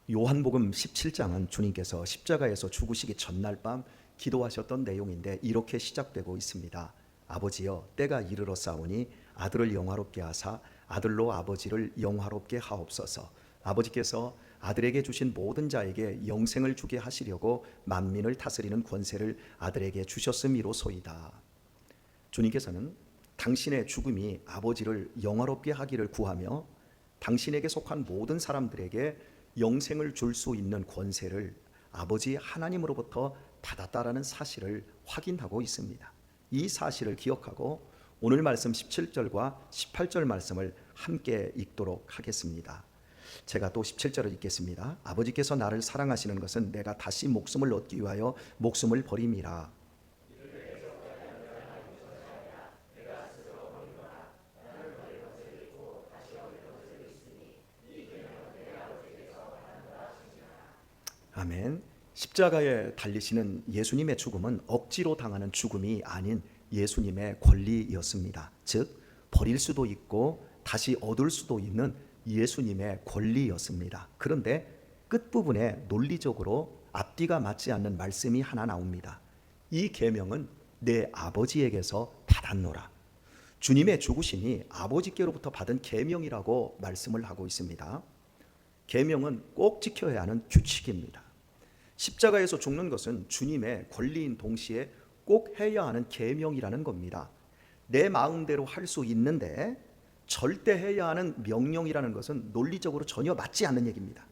요한복음 17장은 주님께서 십자가에서 죽으시기 전날 밤 기도하셨던 내용인데 이렇게 시작되고 있습니다. 아버지여, 때가 이르렀사오니 아들을 영화롭게 하사 아들로 아버지를 영화롭게 하옵소서. 아버지께서 아들에게 주신 모든 자에게 영생을 주게 하시려고 만민을 다스리는 권세를 아들에게 주셨음이로소이다. 주님께서는 당신의 죽음이 아버지를 영화롭게 하기를 구하며 당신에게 속한 모든 사람들에게 영생을 줄 수 있는 권세를 아버지 하나님으로부터 받았다라는 사실을 확인하고 있습니다. 이 사실을 기억하고 오늘 말씀 17절과 18절 말씀을 함께 읽도록 하겠습니다. 제가 또 17절을 읽겠습니다. 아버지께서 나를 사랑하시는 것은 내가 다시 목숨을 얻기 위하여 목숨을 버림이라. 아멘. 십자가에 달리시는 예수님의 죽음은 억지로 당하는 죽음이 아닌 예수님의 권리였습니다. 즉 버릴 수도 있고 다시 얻을 수도 있는 예수님의 권리였습니다. 그런데 끝부분에 논리적으로 앞뒤가 맞지 않는 말씀이 하나 나옵니다. 이 계명은 내 아버지에게서 받았노라. 주님의 죽으심이 아버지께로부터 받은 계명이라고 말씀을 하고 있습니다. 계명은 꼭 지켜야 하는 규칙입니다. 십자가에서 죽는 것은 주님의 권리인 동시에 꼭 해야 하는 계명이라는 겁니다. 내 마음대로 할 수 있는데 절대 해야 하는 명령이라는 것은 논리적으로 전혀 맞지 않는 얘기입니다.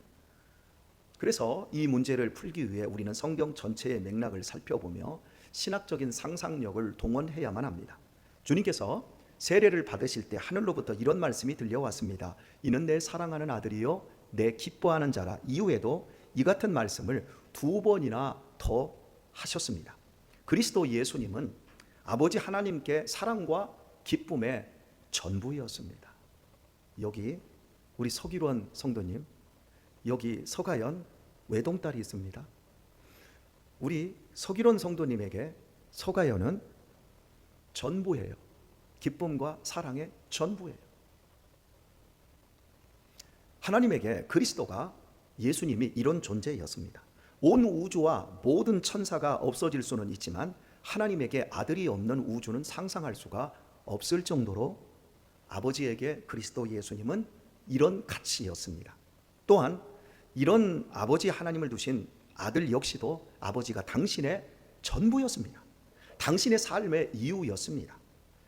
그래서 이 문제를 풀기 위해 우리는 성경 전체의 맥락을 살펴보며 신학적인 상상력을 동원해야만 합니다. 주님께서 세례를 받으실 때 하늘로부터 이런 말씀이 들려왔습니다. 이는 내 사랑하는 아들이요 내 기뻐하는 자라. 이후에도 이 같은 말씀을 2번이나 더 하셨습니다. 그리스도 예수님은 아버지 하나님께 사랑과 기쁨의 전부였습니다. 여기 우리 서기론 성도님, 여기 서가연 외동딸이 있습니다. 우리 서기론 성도님에게 서가연은 전부예요. 기쁨과 사랑의 전부예요. 하나님에게 그리스도가 예수님이 이런 존재였습니다. 온 우주와 모든 천사가 없어질 수는 있지만 하나님에게 아들이 없는 우주는 상상할 수가 없을 정도로 아버지에게 그리스도 예수님은 이런 가치였습니다. 또한 이런 아버지 하나님을 두신 아들 역시도 아버지가 당신의 전부였습니다. 당신의 삶의 이유였습니다.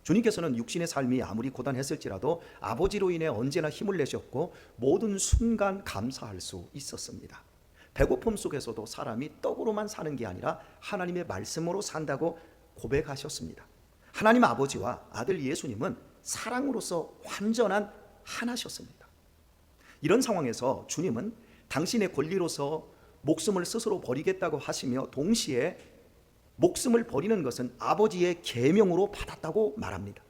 주님께서는 육신의 삶이 아무리 고단했을지라도 아버지로 인해 언제나 힘을 내셨고 모든 순간 감사할 수 있었습니다. 배고픔 속에서도 사람이 떡으로만 사는 게 아니라 하나님의 말씀으로 산다고 고백하셨습니다. 하나님 아버지와 아들 예수님은 사랑으로서 완전한 하나셨습니다. 이런 상황에서 주님은 당신의 권리로서 목숨을 스스로 버리겠다고 하시며 동시에 목숨을 버리는 것은 아버지의 계명으로 받았다고 말합니다.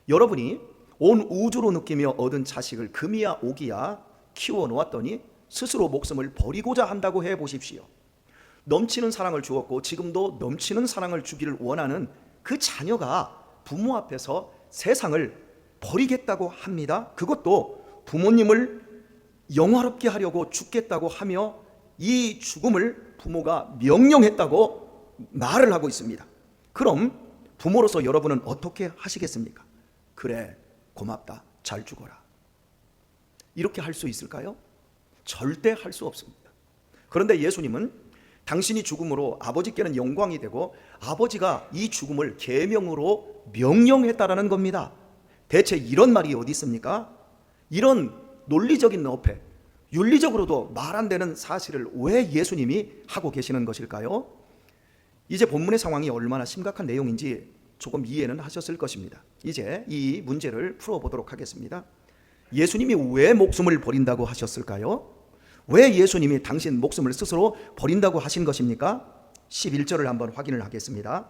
여러분이 온 우주로 느끼며 얻은 자식을 금이야 오기야 키워놓았더니 스스로 목숨을 버리고자 한다고 해보십시오. 넘치는 사랑을 주었고 지금도 넘치는 사랑을 주기를 원하는 그 자녀가 부모 앞에서 세상을 버리겠다고 합니다. 그것도 부모님을 영화롭게 하려고 죽겠다고 하며 이 죽음을 부모가 명령했다고 말을 하고 있습니다. 그럼 부모로서 여러분은 어떻게 하시겠습니까? 그래, 고맙다, 잘 죽어라. 이렇게 할 수 있을까요? 절대 할 수 없습니다. 그런데 예수님은 당신이 죽음으로 아버지께는 영광이 되고 아버지가 이 죽음을 계명으로 명령했다라는 겁니다. 대체 이런 말이 어디 있습니까? 이런 논리적인 어폐, 윤리적으로도 말 안 되는 사실을 왜 예수님이 하고 계시는 것일까요? 이제 본문의 상황이 얼마나 심각한 내용인지 조금 이해는 하셨을 것입니다. 이제 이 문제를 풀어보도록 하겠습니다. 예수님이 왜 목숨을 버린다고 하셨을까요? 왜 예수님이 당신 목숨을 스스로 버린다고 하신 것입니까? 11절을 한번 확인을 하겠습니다.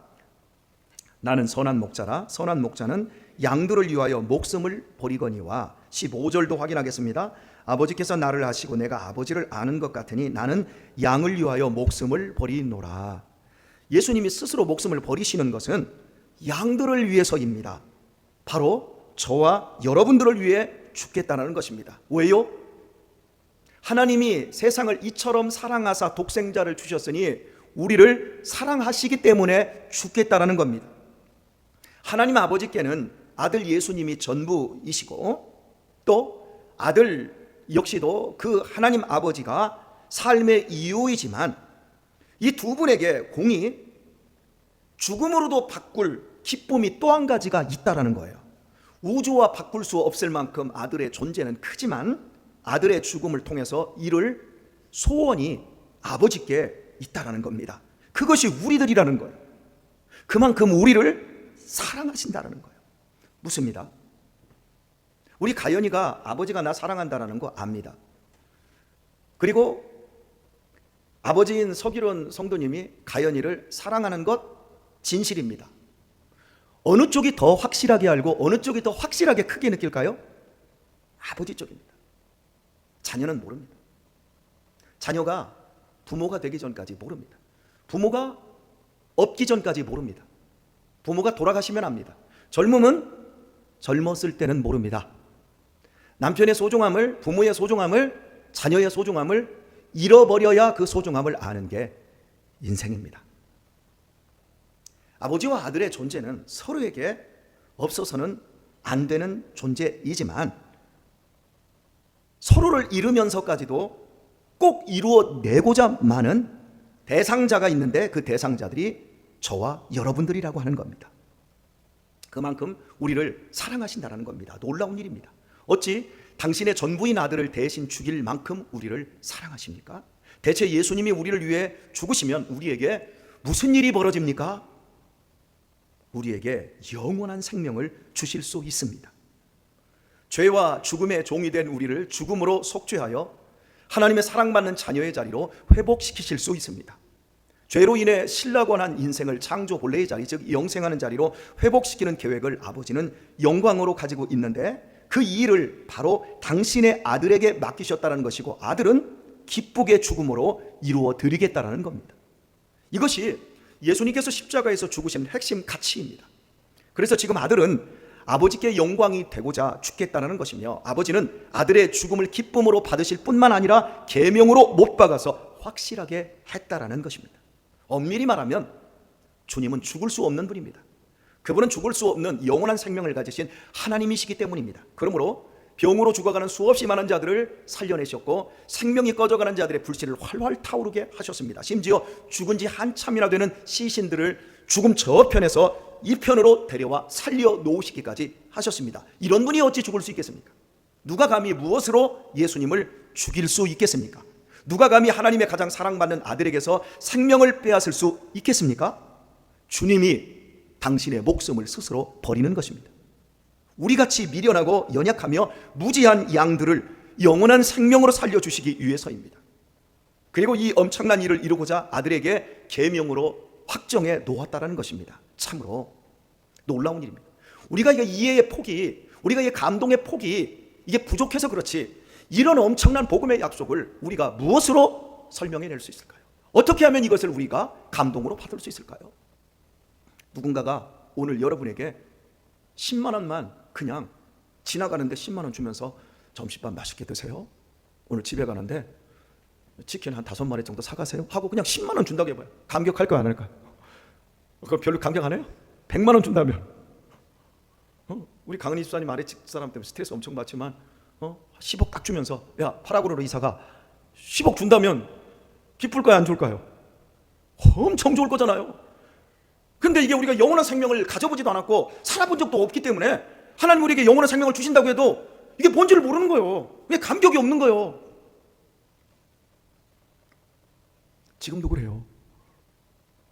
나는 선한 목자라. 선한 목자는 양들을 위하여 목숨을 버리거니와. 15절도 확인하겠습니다. 아버지께서 나를 아시고 내가 아버지를 아는 것 같으니 나는 양을 위하여 목숨을 버리노라. 예수님이 스스로 목숨을 버리시는 것은 양들을 위해서입니다. 바로 저와 여러분들을 위해 죽겠다는 것입니다. 왜요? 하나님이 세상을 이처럼 사랑하사 독생자를 주셨으니 우리를 사랑하시기 때문에 죽겠다라는 겁니다. 하나님 아버지께는 아들 예수님이 전부이시고 또 아들 역시도 그 하나님 아버지가 삶의 이유이지만 이 두 분에게 공이 죽음으로도 바꿀 기쁨이 또 한 가지가 있다라는 거예요. 우주와 바꿀 수 없을 만큼 아들의 존재는 크지만 아들의 죽음을 통해서 이룰 소원이 아버지께 있다라는 겁니다. 그것이 우리들이라는 거예요. 그만큼 우리를 사랑하신다라는 거예요. 묻습니다. 우리 가연이가 아버지가 나 사랑한다라는 거 압니다. 그리고 아버지인 서기론 성도님이 가연이를 사랑하는 것 진실입니다. 어느 쪽이 더 확실하게 알고 어느 쪽이 더 확실하게 크게 느낄까요? 아버지 쪽입니다. 자녀는 모릅니다. 자녀가 부모가 되기 전까지 모릅니다. 부모가 없기 전까지 모릅니다. 부모가 돌아가시면 압니다. 젊음은 젊었을 때는 모릅니다. 남편의 소중함을, 부모의 소중함을, 자녀의 소중함을 잃어버려야 그 소중함을 아는 게 인생입니다. 아버지와 아들의 존재는 서로에게 없어서는 안 되는 존재이지만 서로를 잃으면서까지도 꼭 이루어내고자 많은 대상자가 있는데 그 대상자들이 저와 여러분들이라고 하는 겁니다. 그만큼 우리를 사랑하신다는 겁니다. 놀라운 일입니다. 어찌 당신의 전부인 아들을 대신 죽일 만큼 우리를 사랑하십니까? 대체 예수님이 우리를 위해 죽으시면 우리에게 무슨 일이 벌어집니까? 우리에게 영원한 생명을 주실 수 있습니다. 죄와 죽음의 종이 된 우리를 죽음으로 속죄하여 하나님의 사랑받는 자녀의 자리로 회복시키실 수 있습니다. 죄로 인해 신라권한 인생을 창조 본래의 자리, 즉 영생하는 자리로 회복시키는 계획을 아버지는 영광으로 가지고 있는데 그 일을 바로 당신의 아들에게 맡기셨다는 것이고 아들은 기쁘게 죽음으로 이루어 드리겠다라는 겁니다. 이것이 예수님께서 십자가에서 죽으신 핵심 가치입니다. 그래서 지금 아들은 아버지께 영광이 되고자 죽겠다는 것이며 아버지는 아들의 죽음을 기쁨으로 받으실 뿐만 아니라 계명으로 못 박아서 확실하게 했다라는 것입니다. 엄밀히 말하면 주님은 죽을 수 없는 분입니다. 그분은 죽을 수 없는 영원한 생명을 가지신 하나님이시기 때문입니다. 그러므로 병으로 죽어가는 수없이 많은 자들을 살려내셨고 생명이 꺼져가는 자들의 불씨를 활활 타오르게 하셨습니다. 심지어 죽은 지 한참이나 되는 시신들을 죽음 저편에서 이 편으로 데려와 살려놓으시기까지 하셨습니다. 이런 분이 어찌 죽을 수 있겠습니까? 누가 감히 무엇으로 예수님을 죽일 수 있겠습니까? 누가 감히 하나님의 가장 사랑받는 아들에게서 생명을 빼앗을 수 있겠습니까? 주님이 당신의 목숨을 스스로 버리는 것입니다. 우리같이 미련하고 연약하며 무지한 양들을 영원한 생명으로 살려주시기 위해서입니다. 그리고 이 엄청난 일을 이루고자 아들에게 계명으로 확정해 놓았다는 것입니다. 참으로 놀라운 일입니다. 우리가 이 이해의 폭이, 우리가 이 감동의 폭이 이게 부족해서 그렇지 이런 엄청난 복음의 약속을 우리가 무엇으로 설명해낼 수 있을까요? 어떻게 하면 이것을 우리가 감동으로 받을 수 있을까요? 누군가가 오늘 여러분에게 10만 원만 그냥 지나가는데 10만 원 주면서 점심밥 맛있게 드세요. 오늘 집에 가는데 치킨 한 5마리 정도 사가세요. 하고 그냥 10만 원 준다고 해봐요. 감격할까요, 안 할까요? 그거 별로 감격 안 해요? 100만 원 준다면 우리 강은희 집사님 아래 집 사람 때문에 스트레스 엄청 받지만 10억 딱 주면서 야 파라구로 이사가 10억 준다면 기쁠까요, 안 좋을까요? 엄청 좋을 거잖아요. 근데 이게 우리가 영원한 생명을 가져보지도 않았고 살아본 적도 없기 때문에 하나님 우리에게 영원한 생명을 주신다고 해도 이게 뭔지를 모르는 거예요. 이게 감격이 없는 거예요. 지금도 그래요.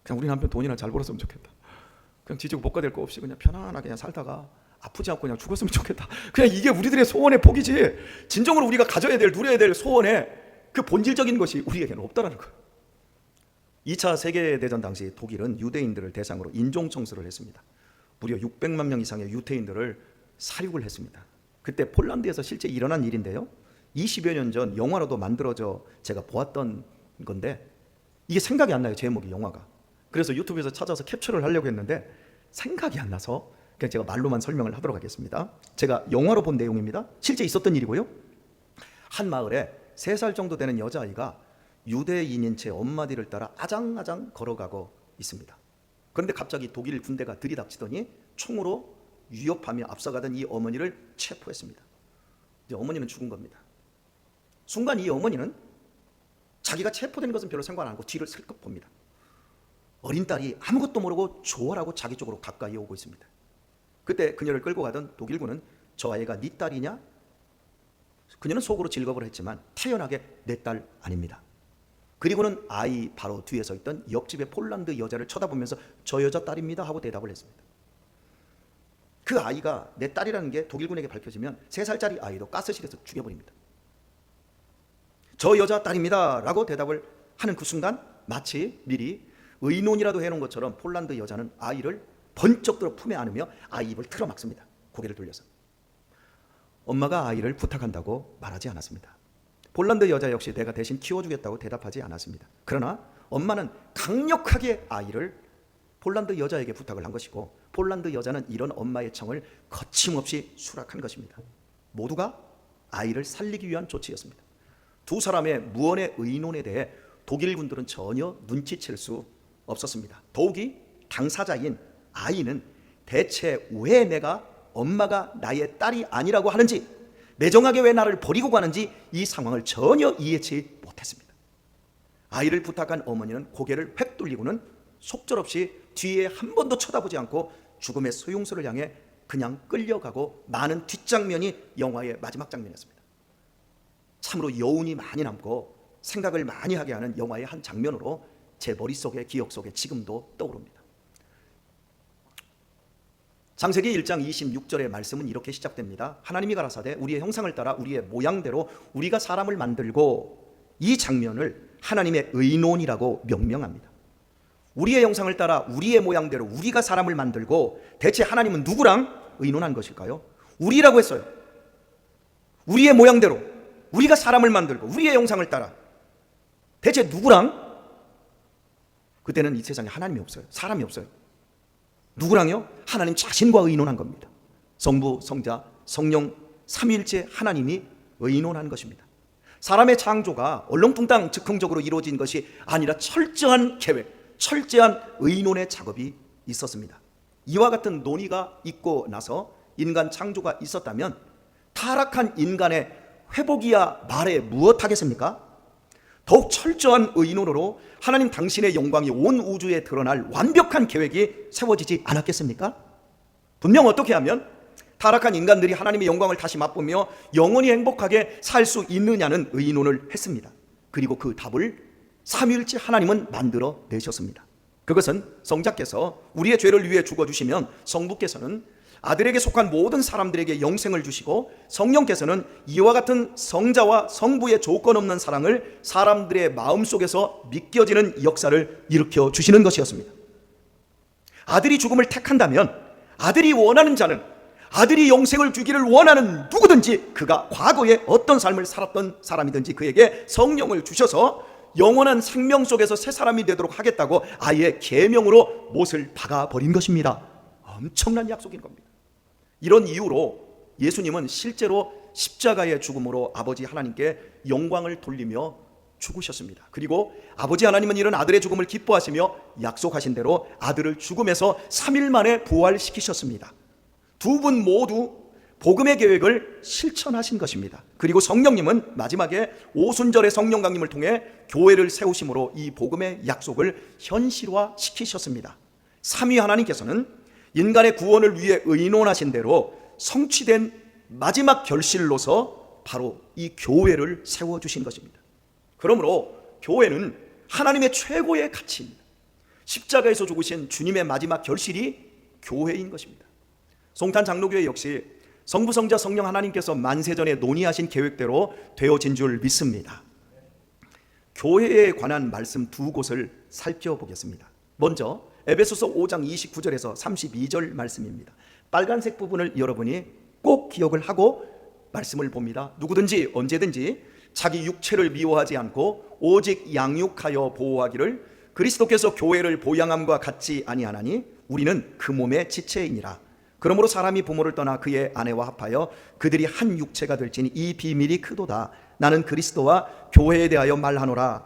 그냥 우리 남편 돈이나 잘 벌었으면 좋겠다. 그냥 지지고 볶아댈 거 없이 그냥 편안하게 그냥 살다가 아프지 않고 그냥 죽었으면 좋겠다. 그냥 이게 우리들의 소원의 폭이지 진정으로 우리가 가져야 될, 누려야 될 소원의 그 본질적인 것이 우리에게는 없다라는 거예요. 2차 세계대전 당시 독일은 유대인들을 대상으로 인종청소를 했습니다. 무려 600만 명 이상의 유대인들을 살육을 했습니다. 그때 폴란드에서 실제 일어난 일인데요. 20여 년 전 영화로도 만들어져 제가 보았던 건데 이게 생각이 안 나요, 제목이, 영화가. 그래서 유튜브에서 찾아서 캡처를 하려고 했는데 생각이 안 나서 그냥 제가 말로만 설명을 하도록 하겠습니다. 제가 영화로 본 내용입니다. 실제 있었던 일이고요. 한 마을에 3살 정도 되는 여자아이가 유대인인 채 엄마 뒤를 따라 아장아장 걸어가고 있습니다. 그런데 갑자기 독일 군대가 들이닥치더니 총으로 위협하며 앞서가던 이 어머니를 체포했습니다. 이제 어머니는 죽은 겁니다. 순간 이 어머니는 자기가 체포된 것은 별로 상관 안 하고 뒤를 슬쩍 봅니다. 어린 딸이 아무것도 모르고 조활하고 자기 쪽으로 가까이 오고 있습니다. 그때 그녀를 끌고 가던 독일군은 저 아이가 네 딸이냐? 그녀는 속으로 질겁을 했지만 태연하게 내 딸 아닙니다. 그리고는 아이 바로 뒤에 서 있던 옆집의 폴란드 여자를 쳐다보면서 저 여자 딸입니다 하고 대답을 했습니다. 그 아이가 내 딸이라는 게 독일군에게 밝혀지면 3살짜리 아이도 가스실에서 죽여버립니다. 저 여자 딸입니다 라고 대답을 하는 그 순간 마치 미리 의논이라도 해놓은 것처럼 폴란드 여자는 아이를 번쩍 들어 품에 안으며 아이 입을 틀어막습니다. 고개를 돌려서. 엄마가 아이를 부탁한다고 말하지 않았습니다. 폴란드 여자 역시 내가 대신 키워주겠다고 대답하지 않았습니다. 그러나 엄마는 강력하게 아이를 폴란드 여자에게 부탁을 한 것이고 폴란드 여자는 이런 엄마의 청을 거침없이 수락한 것입니다. 모두가 아이를 살리기 위한 조치였습니다. 두 사람의 무언의 의논에 대해 독일 군들은 전혀 눈치챌 수 없었습니다. 더욱이 당사자인 아이는 대체 왜 내가 엄마가 나의 딸이 아니라고 하는지, 매정하게 왜 나를 버리고 가는지 이 상황을 전혀 이해치 못했습니다. 아이를 부탁한 어머니는 고개를 획 돌리고는 속절없이 뒤에 한 번도 쳐다보지 않고 죽음의 소용소를 향해 그냥 끌려가고 마는 뒷장면이 영화의 마지막 장면이었습니다. 참으로 여운이 많이 남고 생각을 많이 하게 하는 영화의 한 장면으로 제 머릿속에, 기억 속에 지금도 떠오릅니다. 창세기 1장 26절의 말씀은 이렇게 시작됩니다. 하나님이 가라사대 우리의 형상을 따라 우리의 모양대로 우리가 사람을 만들고, 이 장면을 하나님의 의논이라고 명명합니다. 우리의 형상을 따라 우리의 모양대로 우리가 사람을 만들고, 대체 하나님은 누구랑 의논한 것일까요? 우리라고 했어요. 우리의 모양대로 우리가 사람을 만들고 우리의 형상을 따라. 대체 누구랑? 그때는 이 세상에 하나님이 없어요. 사람이 없어요. 누구랑요? 하나님 자신과 의논한 겁니다. 성부, 성자, 성령 삼위일체 하나님이 의논한 것입니다. 사람의 창조가 얼렁뚱땅 즉흥적으로 이루어진 것이 아니라 철저한 계획, 철저한 의논의 작업이 있었습니다. 이와 같은 논의가 있고 나서 인간 창조가 있었다면 타락한 인간의 회복이야 말해 무엇하겠습니까? 더욱 철저한 의논으로 하나님 당신의 영광이 온 우주에 드러날 완벽한 계획이 세워지지 않았겠습니까? 분명 어떻게 하면 타락한 인간들이 하나님의 영광을 다시 맛보며 영원히 행복하게 살 수 있느냐는 의논을 했습니다. 그리고 그 답을 삼위일체 하나님은 만들어 내셨습니다. 그것은 성자께서 우리의 죄를 위해 죽어주시면 성부께서는 아들에게 속한 모든 사람들에게 영생을 주시고, 성령께서는 이와 같은 성자와 성부의 조건 없는 사랑을 사람들의 마음속에서 믿겨지는 역사를 일으켜 주시는 것이었습니다. 아들이 죽음을 택한다면 아들이 원하는 자는, 아들이 영생을 주기를 원하는 누구든지 그가 과거에 어떤 삶을 살았던 사람이든지 그에게 성령을 주셔서 영원한 생명 속에서 새 사람이 되도록 하겠다고 아예 계명으로 못을 박아버린 것입니다. 엄청난 약속인 겁니다. 이런 이유로 예수님은 실제로 십자가의 죽음으로 아버지 하나님께 영광을 돌리며 죽으셨습니다. 그리고 아버지 하나님은 이런 아들의 죽음을 기뻐하시며 약속하신 대로 아들을 죽음에서 3일 만에 부활시키셨습니다. 두 분 모두 복음의 계획을 실천하신 것입니다. 그리고 성령님은 마지막에 오순절의 성령 강림을 통해 교회를 세우심으로 이 복음의 약속을 현실화시키셨습니다. 삼위 하나님께서는 인간의 구원을 위해 의논하신 대로 성취된 마지막 결실로서 바로 이 교회를 세워주신 것입니다. 그러므로 교회는 하나님의 최고의 가치입니다. 십자가에서 죽으신 주님의 마지막 결실이 교회인 것입니다. 송탄 장로교회 역시 성부, 성자, 성령 하나님께서 만세전에 논의하신 계획대로 되어진 줄 믿습니다. 교회에 관한 말씀 두 곳을 살펴보겠습니다. 먼저 에베소서 5장 29절에서 32절 말씀입니다. 빨간색 부분을 여러분이 꼭 기억을 하고 말씀을 봅니다. 누구든지 언제든지 자기 육체를 미워하지 않고 오직 양육하여 보호하기를 그리스도께서 교회를 보양함과 같지 아니하나니 우리는 그 몸의 지체이니라. 그러므로 사람이 부모를 떠나 그의 아내와 합하여 그들이 한 육체가 될지니 이 비밀이 크도다. 나는 그리스도와 교회에 대하여 말하노라.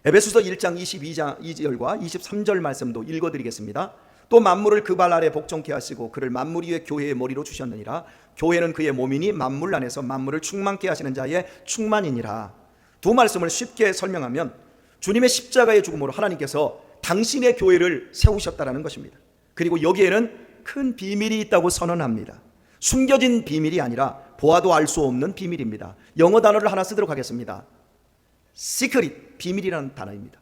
에베소서 1장 22절과 23절 말씀도 읽어드리겠습니다. 또 만물을 그 발 아래 복종케 하시고 그를 만물 위에 교회의 머리로 주셨느니라. 교회는 그의 몸이니 만물 안에서 만물을 충만케 하시는 자의 충만이니라. 두 말씀을 쉽게 설명하면 주님의 십자가의 죽음으로 하나님께서 당신의 교회를 세우셨다는 것입니다. 그리고 여기에는 큰 비밀이 있다고 선언합니다. 숨겨진 비밀이 아니라 보아도 알 수 없는 비밀입니다. 영어 단어를 하나 쓰도록 하겠습니다. 시크릿, 비밀이라는 단어입니다.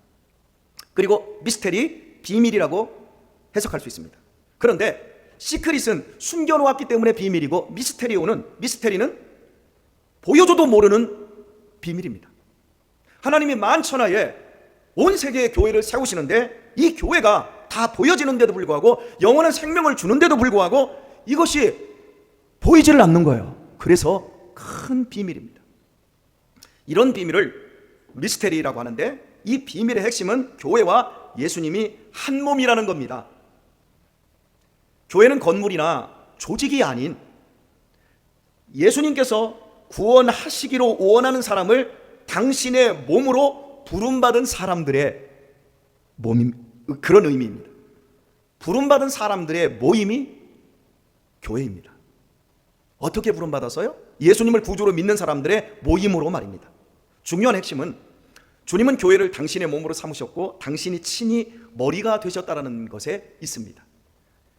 그리고 미스테리, 비밀이라고 해석할 수 있습니다. 그런데 시크릿은 숨겨놓았기 때문에 비밀이고 미스테리는 보여줘도 모르는 비밀입니다. 하나님이 만천하에 온 세계의 교회를 세우시는데 이 교회가 다 보여지는데도 불구하고 영원한 생명을 주는데도 불구하고 이것이 보이지를 않는 거예요. 그래서 큰 비밀입니다. 이런 비밀을 미스테리라고 하는데 이 비밀의 핵심은 교회와 예수님이 한 몸이라는 겁니다. 교회는 건물이나 조직이 아닌 예수님께서 구원하시기로 원하는 사람을 당신의 몸으로 부름받은 사람들의 그런 의미입니다. 부름받은 사람들의 모임이 교회입니다. 어떻게 부름받아서요? 예수님을 구주로 믿는 사람들의 모임으로 말입니다. 중요한 핵심은 주님은 교회를 당신의 몸으로 삼으셨고 당신이 친히 머리가 되셨다는 것에 있습니다.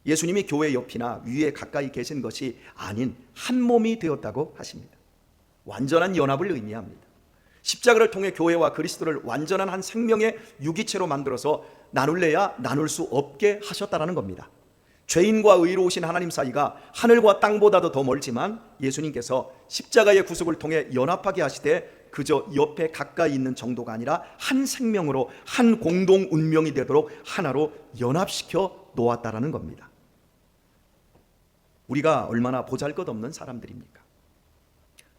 예수님이 교회 옆이나 위에 가까이 계신 것이 아닌 한 몸이 되었다고 하십니다. 완전한 연합을 의미합니다. 십자가를 통해 교회와 그리스도를 완전한 한 생명의 유기체로 만들어서 나눌래야 나눌 수 없게 하셨다는 겁니다. 죄인과 의로우신 하나님 사이가 하늘과 땅보다도 더 멀지만 예수님께서 십자가의 구속을 통해 연합하게 하시되 그저 옆에 가까이 있는 정도가 아니라 한 생명으로 한 공동 운명이 되도록 하나로 연합시켜 놓았다라는 겁니다. 우리가 얼마나 보잘것없는 사람들입니까?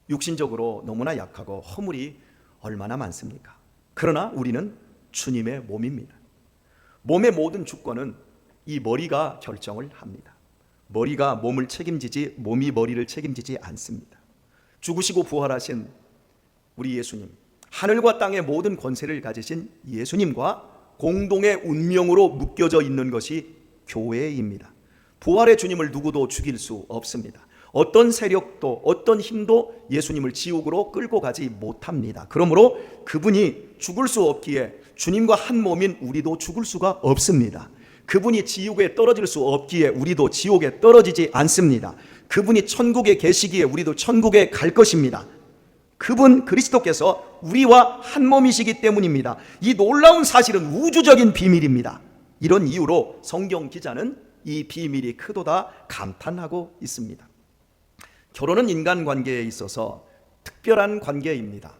육신적으로 너무나 약하고 허물이 얼마나 많습니까? 그러나 우리는 주님의 몸입니다. 몸의 모든 주권은 이 머리가 결정을 합니다. 머리가 몸을 책임지지 몸이 머리를 책임지지 않습니다. 죽으시고 부활하신 우리 예수님, 하늘과 땅의 모든 권세를 가지신 예수님과 공동의 운명으로 묶여져 있는 것이 교회입니다. 부활의 주님을 누구도 죽일 수 없습니다. 어떤 세력도 어떤 힘도 예수님을 지옥으로 끌고 가지 못합니다. 그러므로 그분이 죽을 수 없기에 주님과 한 몸인 우리도 죽을 수가 없습니다. 그분이 지옥에 떨어질 수 없기에 우리도 지옥에 떨어지지 않습니다. 그분이 천국에 계시기에 우리도 천국에 갈 것입니다. 그분 그리스도께서 우리와 한 몸이시기 때문입니다. 이 놀라운 사실은 우주적인 비밀입니다. 이런 이유로 성경 기자는 이 비밀이 크도다 감탄하고 있습니다. 결혼은 인간관계에 있어서 특별한 관계입니다.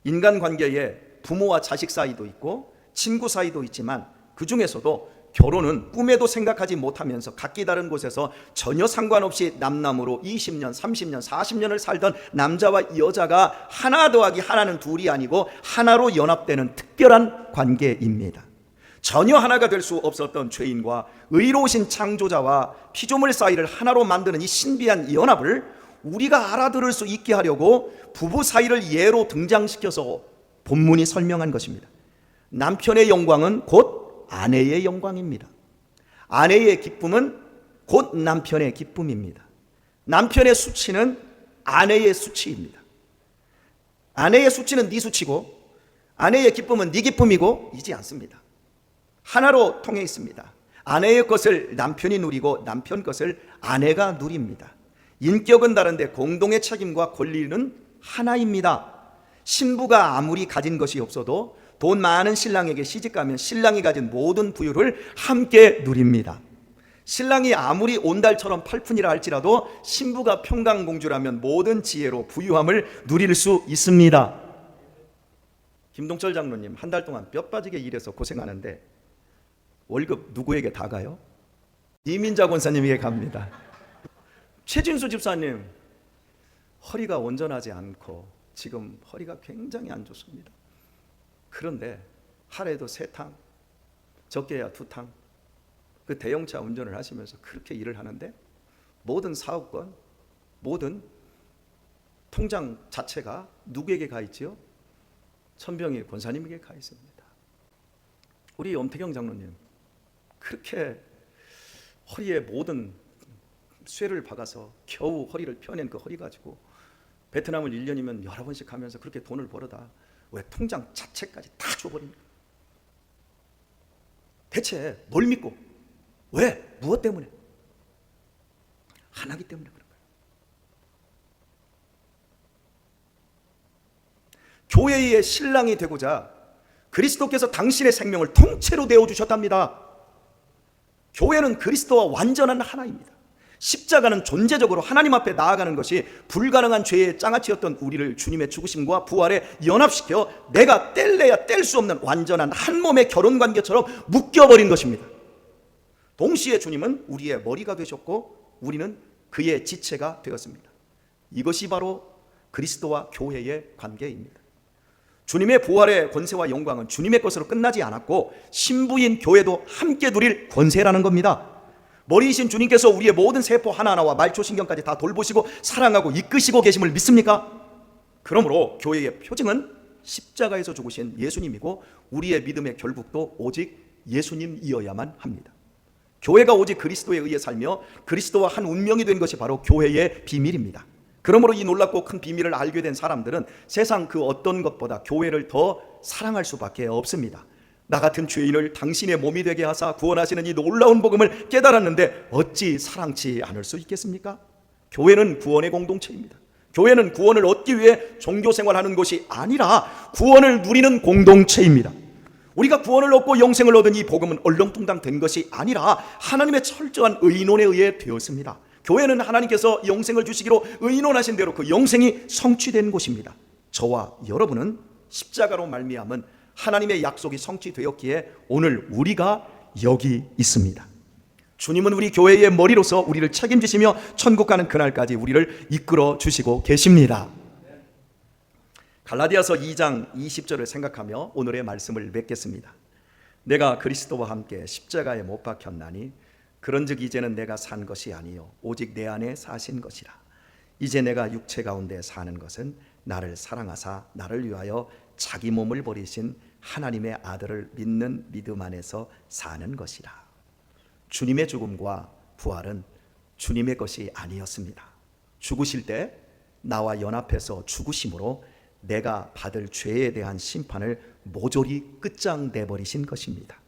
인간관계에 부모와 자식 사이도 있고 친구 사이도 있지만 그 중에서도 결혼은 꿈에도 생각하지 못하면서 각기 다른 곳에서 전혀 상관없이 남남으로 20년, 30년, 40년을 살던 남자와 여자가 하나 더하기 하나는 둘이 아니고 하나로 연합되는 특별한 관계입니다. 전혀 하나가 될 수 없었던 죄인과 의로우신 창조자와 피조물 사이를 하나로 만드는 이 신비한 연합을 우리가 알아들을 수 있게 하려고 부부 사이를 예로 등장시켜서 본문이 설명한 것입니다. 남편의 영광은 곧 아내의 영광입니다. 아내의 기쁨은 곧 남편의 기쁨입니다. 남편의 수치는 아내의 수치입니다. 아내의 수치는 네 수치고 아내의 기쁨은 네 기쁨이고 이지 않습니다. 하나로 통해 있습니다. 아내의 것을 남편이 누리고 남편 것을 아내가 누립니다. 인격은 다른데 공동의 책임과 권리는 하나입니다. 신부가 아무리 가진 것이 없어도 돈 많은 신랑에게 시집가면 신랑이 가진 모든 부유를 함께 누립니다. 신랑이 아무리 온달처럼 팔푼이라 할지라도 신부가 평강공주라면 모든 지혜로 부유함을 누릴 수 있습니다. 김동철 장로님 한 달 동안 뼈 빠지게 일해서 고생하는데 월급 누구에게 다 가요? 이민자 권사님에게 갑니다. 최진수 집사님 허리가 온전하지 않고 지금 허리가 굉장히 안 좋습니다. 그런데 하루에도 3탕, 적게야 2탕 그 대형차 운전을 하시면서 그렇게 일을 하는데 모든 사업권, 모든 통장 자체가 누구에게 가 있지요? 천병희 권사님에게 가 있습니다. 우리 엄태경 장로님 그렇게 허리에 모든 쇠를 박아서 겨우 허리를 펴낸 그 허리 가지고 베트남을 1년이면 여러 번씩 가면서 그렇게 돈을 벌어다 왜 통장 자체까지 다 줘버립니까? 대체 뭘 믿고 왜? 무엇 때문에? 하나기 때문에 그런 거예요. 교회의 신랑이 되고자 그리스도께서 당신의 생명을 통째로 내어주셨답니다. 교회는 그리스도와 완전한 하나입니다. 십자가는 존재적으로 하나님 앞에 나아가는 것이 불가능한 죄의 장아찌였던 우리를 주님의 죽으심과 부활에 연합시켜 내가 뗄래야 뗄 수 없는 완전한 한 몸의 결혼관계처럼 묶여버린 것입니다. 동시에 주님은 우리의 머리가 되셨고 우리는 그의 지체가 되었습니다. 이것이 바로 그리스도와 교회의 관계입니다. 주님의 부활의 권세와 영광은 주님의 것으로 끝나지 않았고 신부인 교회도 함께 누릴 권세라는 겁니다. 머리이신 주님께서 우리의 모든 세포 하나하나와 말초신경까지 다 돌보시고 사랑하고 이끄시고 계심을 믿습니까? 그러므로 교회의 표징은 십자가에서 죽으신 예수님이고 우리의 믿음의 결국도 오직 예수님이어야만 합니다. 교회가 오직 그리스도에 의해 살며 그리스도와 한 운명이 된 것이 바로 교회의 비밀입니다. 그러므로 이 놀랍고 큰 비밀을 알게 된 사람들은 세상 그 어떤 것보다 교회를 더 사랑할 수밖에 없습니다. 나 같은 죄인을 당신의 몸이 되게 하사 구원하시는 이 놀라운 복음을 깨달았는데 어찌 사랑치 않을 수 있겠습니까? 교회는 구원의 공동체입니다. 교회는 구원을 얻기 위해 종교생활하는 것이 아니라 구원을 누리는 공동체입니다. 우리가 구원을 얻고 영생을 얻은 이 복음은 얼렁뚱땅 된 것이 아니라 하나님의 철저한 의논에 의해 되었습니다. 교회는 하나님께서 영생을 주시기로 의논하신 대로 그 영생이 성취된 곳입니다. 저와 여러분은 십자가로 말미암은 하나님의 약속이 성취되었기에 오늘 우리가 여기 있습니다. 주님은 우리 교회의 머리로서 우리를 책임지시며 천국 가는 그날까지 우리를 이끌어 주시고 계십니다. 갈라디아서 2장 20절을 생각하며 오늘의 말씀을 맺겠습니다. 내가 그리스도와 함께 십자가에 못 박혔나니 그런즉 이제는 내가 산 것이 아니요 오직 내 안에 사신 것이라. 이제 내가 육체 가운데 사는 것은 나를 사랑하사 나를 위하여 자기 몸을 버리신 하나님의 아들을 믿는 믿음 안에서 사는 것이라. 주님의 죽음과 부활은 주님의 것이 아니었습니다. 죽으실 때 나와 연합해서 죽으심으로 내가 받을 죄에 대한 심판을 모조리 끝장내 버리신 것입니다.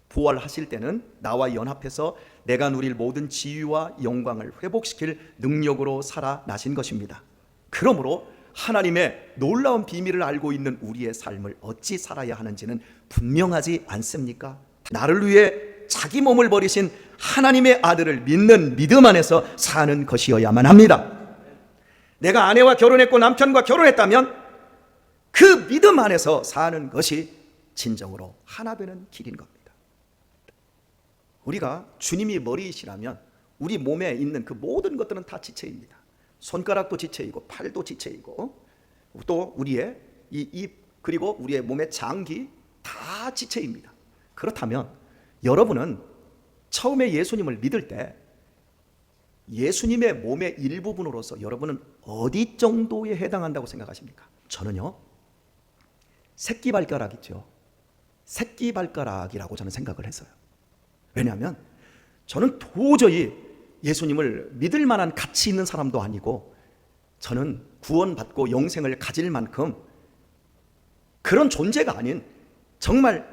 부활하실 때는 나와 연합해서 내가 누릴 모든 지위와 영광을 회복시킬 능력으로 살아나신 것입니다. 그러므로 하나님의 놀라운 비밀을 알고 있는 우리의 삶을 어찌 살아야 하는지는 분명하지 않습니까? 나를 위해 자기 몸을 버리신 하나님의 아들을 믿는 믿음 안에서 사는 것이어야만 합니다. 내가 아내와 결혼했고 남편과 결혼했다면 그 믿음 안에서 사는 것이 진정으로 하나 되는 길인 겁니다. 우리가 주님이 머리이시라면 우리 몸에 있는 그 모든 것들은 다 지체입니다. 손가락도 지체이고 팔도 지체이고 또 우리의 이 입 그리고 우리의 몸의 장기 다 지체입니다. 그렇다면 여러분은 처음에 예수님을 믿을 때 예수님의 몸의 일부분으로서 여러분은 어디 정도에 해당한다고 생각하십니까? 저는요 새끼발가락 있죠. 새끼발가락이라고 저는 생각을 했어요. 왜냐하면 저는 도저히 예수님을 믿을 만한 가치 있는 사람도 아니고 저는 구원받고 영생을 가질 만큼 그런 존재가 아닌 정말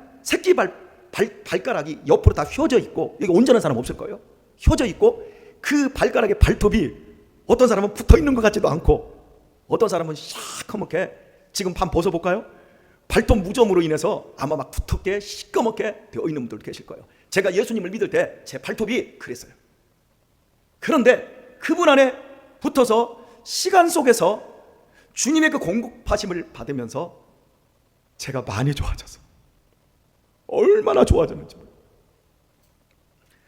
발가락이 옆으로 다 휘어져 있고 이게 온전한 사람 없을 거예요. 휘어져 있고 그 발가락의 발톱이 어떤 사람은 붙어 있는 것 같지도 않고 어떤 사람은 시커멓게 지금 반 벗어볼까요? 발톱 무좀으로 인해서 아마 막 두텁게 시꺼멓게 되어 있는 분들 계실 거예요. 제가 예수님을 믿을 때 제 발톱이 그랬어요. 그런데 그분 안에 붙어서 시간 속에서 주님의 그 공급하심을 받으면서 제가 많이 좋아졌어요. 얼마나 좋아졌는지.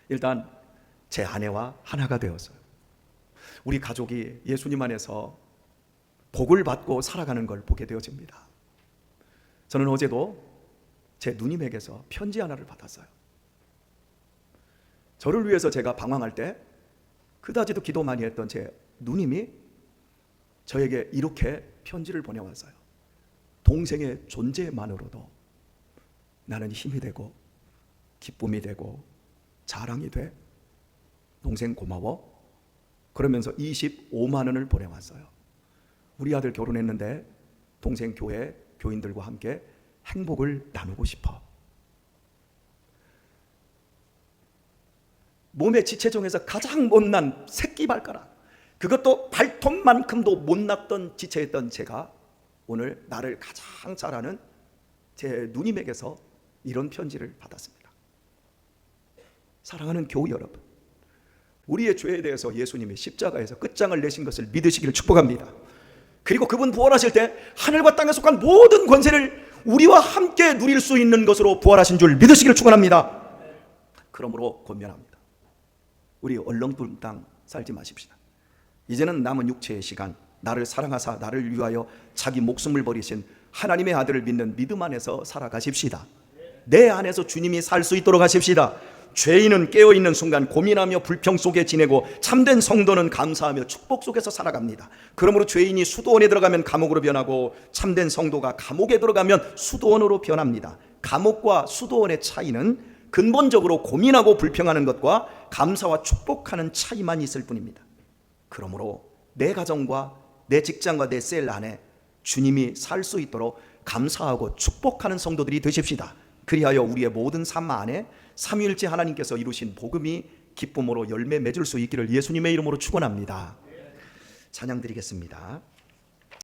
일단 제 아내와 하나가 되었어요. 우리 가족이 예수님 안에서 복을 받고 살아가는 걸 보게 되어집니다. 저는 어제도 제 누님에게서 편지 하나를 받았어요. 저를 위해서 제가 방황할 때 그다지도 기도 많이 했던 제 누님이 저에게 이렇게 편지를 보내왔어요. 동생의 존재만으로도 나는 힘이 되고 기쁨이 되고 자랑이 돼. 동생 고마워. 그러면서 25만 원을 보내왔어요. 우리 아들 결혼했는데 동생 교회 교인들과 함께 행복을 나누고 싶어. 몸의 지체 중에서 가장 못난 새끼발가락, 그것도 발톱만큼도 못났던 지체였던 제가 오늘 나를 가장 잘 아는 제 누님에게서 이런 편지를 받았습니다. 사랑하는 교우 여러분, 우리의 죄에 대해서 예수님이 십자가에서 끝장을 내신 것을 믿으시기를 축복합니다. 그리고 그분 부활하실 때 하늘과 땅에 속한 모든 권세를 우리와 함께 누릴 수 있는 것으로 부활하신 줄 믿으시기를 축원합니다. 그러므로 권면합니다. 우리 얼렁뚱땅 살지 마십시다. 이제는 남은 육체의 시간, 나를 사랑하사 나를 위하여 자기 목숨을 버리신 하나님의 아들을 믿는 믿음 안에서 살아가십시다. 내 안에서 주님이 살 수 있도록 하십시다. 죄인은 깨어있는 순간 고민하며 불평 속에 지내고 참된 성도는 감사하며 축복 속에서 살아갑니다. 그러므로 죄인이 수도원에 들어가면 감옥으로 변하고 참된 성도가 감옥에 들어가면 수도원으로 변합니다. 감옥과 수도원의 차이는 근본적으로 고민하고 불평하는 것과 감사와 축복하는 차이만 있을 뿐입니다. 그러므로 내 가정과 내 직장과 내 셀 안에 주님이 살 수 있도록 감사하고 축복하는 성도들이 되십시다. 그리하여 우리의 모든 삶 안에 삼위일체 하나님께서 이루신 복음이 기쁨으로 열매 맺을 수 있기를 예수님의 이름으로 축원합니다. 찬양 드리겠습니다.